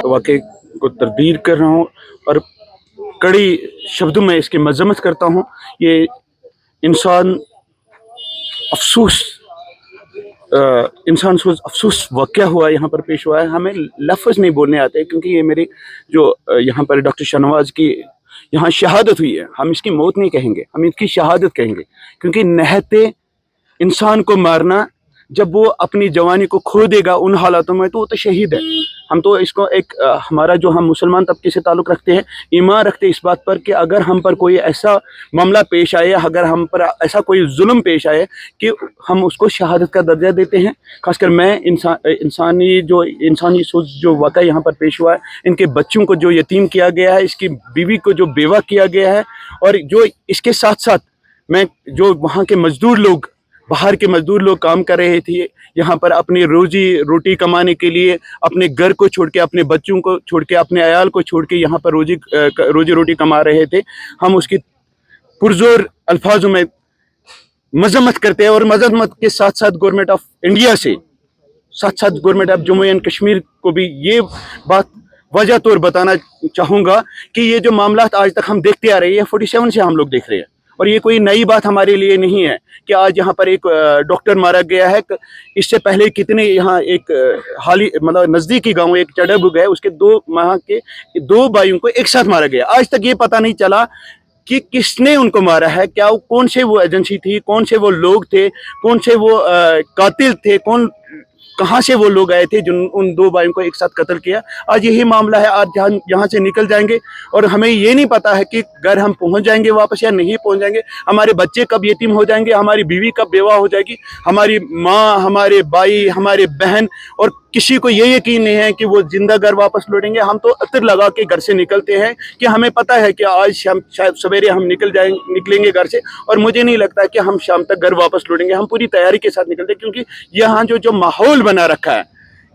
वाक़े को तरदीद कर रहा हूँ और कड़ी शब्दों में इसकी मज़म्मत करता हूँ। ये इंसान अफसोस वाक़या हुआ, यहाँ पर पेश हुआ है। हमें लफ्ज़ नहीं बोलने आते क्योंकि ये मेरी जो यहाँ पर डॉक्टर शाहनवाज़ की यहाँ शहादत हुई है, हम इसकी मौत नहीं कहेंगे, हम इसकी शहादत कहेंगे। क्योंकि निहत्ते इंसान को मारना, जब वो अपनी जवानी को खो देगा उन हालातों में, तो वो तो शहीद है। हम तो इसको एक हमारा जो हम मुसलमान तबके से ताल्लुक़ रखते हैं, ईमान रखते हैं इस बात पर कि अगर हम पर कोई ऐसा मामला पेश आए, अगर हम पर ऐसा कोई जुल्म पेश आए कि हम उसको शहादत का दर्जा देते हैं। खासकर मैं इंसानी सोच जो वाक़या यहाँ पर पेश हुआ है, इनके बच्चों को जो यतीम किया गया है, इसकी बीवी को जो बेवा किया गया है, और जो इसके साथ साथ मैं जो वहाँ के मज़दूर लोग, बाहर के मजदूर लोग काम कर रहे थे यहाँ पर अपनी रोजी रोटी कमाने के लिए, अपने घर को छोड़ के, अपने बच्चों को छोड़ के, अपने अयाल को छोड़ के यहाँ पर रोजी रोटी कमा रहे थे। हम उसकी पुरजोर अल्फाजों में मजम्मत करते हैं और मजम्मत के साथ साथ गवर्नमेंट ऑफ इंडिया से, साथ साथ government of Jammu and Kashmir को भी ये बात वजह तौर बताना चाहूँगा कि ये जो मामला आज तक हम देखते आ रहे हैं, 47 से हम लोग देख रहे हैं, और ये कोई नई बात हमारे लिए नहीं है कि आज यहाँ पर एक डॉक्टर मारा गया है। इससे पहले कितने यहाँ एक हाली मतलब नज़दीकी गांव एक चढ़ाबुग है, उसके 2 माह के 2 भाइयों को एक साथ मारा गया। आज तक ये पता नहीं चला कि किसने उनको मारा है, क्या वो कौन से वो एजेंसी थी, कौन से वो लोग थे, कौन से वो कातिल थे, कहाँ से वो लोग आए थे जिन उन 2 भाइयों को एक साथ कत्ल किया। आज यही मामला है। आज यहाँ से निकल जाएंगे और हमें ये नहीं पता है कि घर हम पहुँच जाएंगे वापस या नहीं पहुँच जाएंगे। हमारे बच्चे कब यतीम हो जाएंगे, हमारी बीवी कब बेवा हो जाएगी, हमारी माँ, हमारे भाई, हमारे बहन, और किसी को ये यकीन नहीं है कि वो जिंदा घर वापस लौटेंगे। हम तो अतर लगा के घर से निकलते हैं कि हमें पता है कि आज शाम शायद सवेरे हम निकलेंगे घर से, और मुझे नहीं लगता कि हम शाम तक घर वापस लौटेंगे। हम पूरी तैयारी के साथ निकलते हैं क्योंकि यहाँ जो माहौल बना रखा है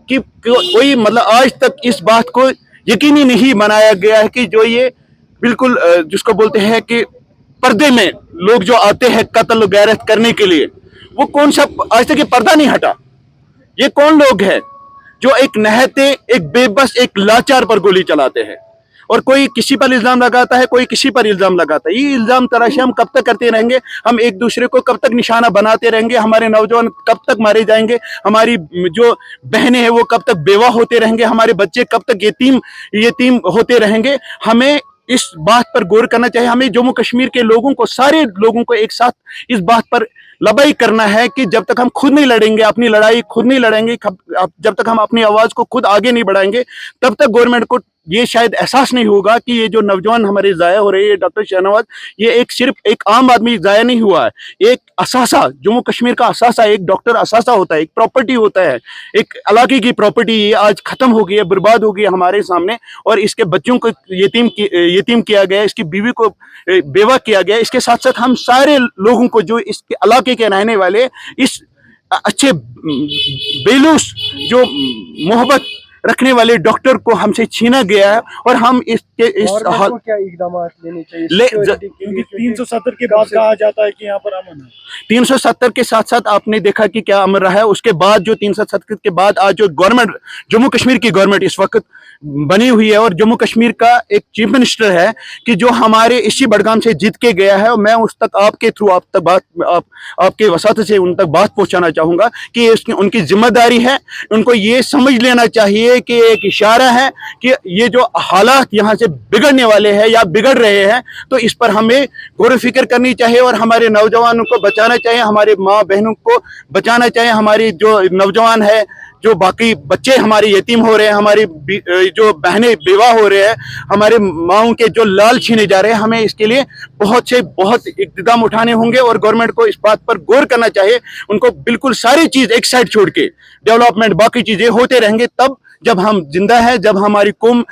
कि कोई मतलब आज तक इस बात को यकीनी नहीं बनाया गया है कि जो ये बिल्कुल जिसको बोलते हैं कि पर्दे में लोग जो आते हैं कत्ल गैरत करने के लिए, वो कौन सा आज तक ये पर्दा नहीं हटा। ये कौन लोग हैं जो एक नहते, एक बेबस, एक लाचार पर गोली चलाते हैं, और कोई किसी पर इल्जाम लगाता है, कोई किसी पर इल्जाम लगाता है। ये इल्जाम तराशी हम कब तक करते रहेंगे? हम एक दूसरे को कब तक निशाना बनाते रहेंगे? हमारे नौजवान कब तक मारे जाएंगे? हमारी जो बहनें हैं वो कब तक बेवा होते रहेंगे? हमारे बच्चे कब तक यतीम होते रहेंगे? हमें इस बात पर गौर करना चाहिए। हमें जम्मू कश्मीर के लोगों को, सारे लोगों को एक साथ इस बात पर लड़ाई करना है कि जब तक हम खुद नहीं लड़ेंगे, अपनी लड़ाई खुद नहीं लड़ेंगे, जब तक हम अपनी आवाज को खुद आगे नहीं बढ़ाएंगे, तब तक गवर्नमेंट को ये शायद एहसास नहीं होगा कि ये जो नौजवान हमारे ज़ाया हो रहे हैं, डॉक्टर शाहनवाज, ये सिर्फ एक आम आदमी ज़ाया नहीं हुआ है। एक असासा, जम्मू कश्मीर का असासा, एक डॉक्टर असासा होता है, एक प्रॉपर्टी होता है, एक इलाके की प्रॉपर्टी। ये आज खत्म हो गई है, बर्बाद हो गई है हमारे सामने, और इसके बच्चों को यतीम किया गया, इसकी बीवी को बेवा किया गया। इसके साथ साथ हम सारे लोगों को, जो इसके इलाके के रहने वाले, इस अच्छे बेलूस जो मोहब्बत रखने वाले डॉक्टर को हमसे छीना गया है, और हम इसके क्या इकदाम लेने चाहिए? 370 के बाद कहा जाता है कि यहाँ पर अमन है। 370 के साथ साथ आपने देखा कि क्या अमन रहा है। उसके बाद जो 370 के बाद आज जो गवर्नमेंट, जम्मू कश्मीर की गवर्नमेंट इस वक्त बनी हुई है, और जम्मू कश्मीर का एक चीफ मिनिस्टर है कि जो हमारे इसी बड़गाम से जीत के गया है, और मैं उस तक आपके थ्रू आपके वसात से उन तक बात पहुंचाना चाहूँगा कि उनकी जिम्मेदारी है। उनको ये समझ लेना चाहिए कि एक इशारा है कि ये जो हालात यहाँ से बिगड़ने वाले हैं या बिगड़ रहे हैं, तो इस पर हमें गौर फिक्र करनी चाहिए और हमारे नौजवानों को बचाना चाहिए, हमारे माँ बहनों को बचाना चाहिए। हमारी जो नौजवान है, जो बाकी बच्चे हमारे यतीम हो रहे हैं, हमारी जो बहनें बेवा हो रहे हैं, हमारे माओं के जो लाल छीने जा रहे हैं, हमें इसके लिए बहुत इक़दाम उठाने होंगे और गवर्नमेंट को इस बात पर गौर करना चाहिए। उनको बिल्कुल सारी चीज़ एक साइड छोड़ के डेवलपमेंट बाकी चीज़ें होते रहेंगे, तब जब हम जिंदा है, जब हमारी कौम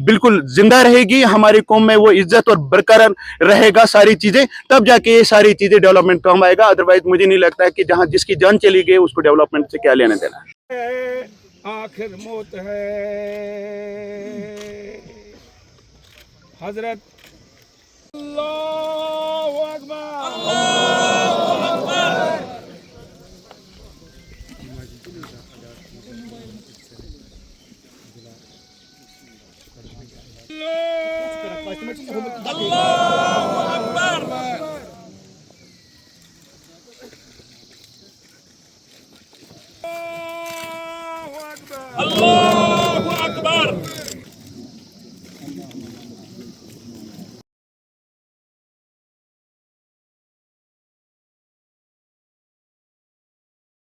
बिल्कुल जिंदा रहेगी, हमारी कौम में वो इज्जत और बरकरार रहेगा सारी चीजें, तब जाके ये सारी चीजें डेवलपमेंट काम आएगा। अदरवाइज मुझे नहीं लगता है कि जहां जिसकी जान चली गई उसको डेवलपमेंट से क्या लेना देना है। आखिर मौत है हजरत अल्लाहु अकबर, अल्लाहु अकबर। अल्लाहु अकबर।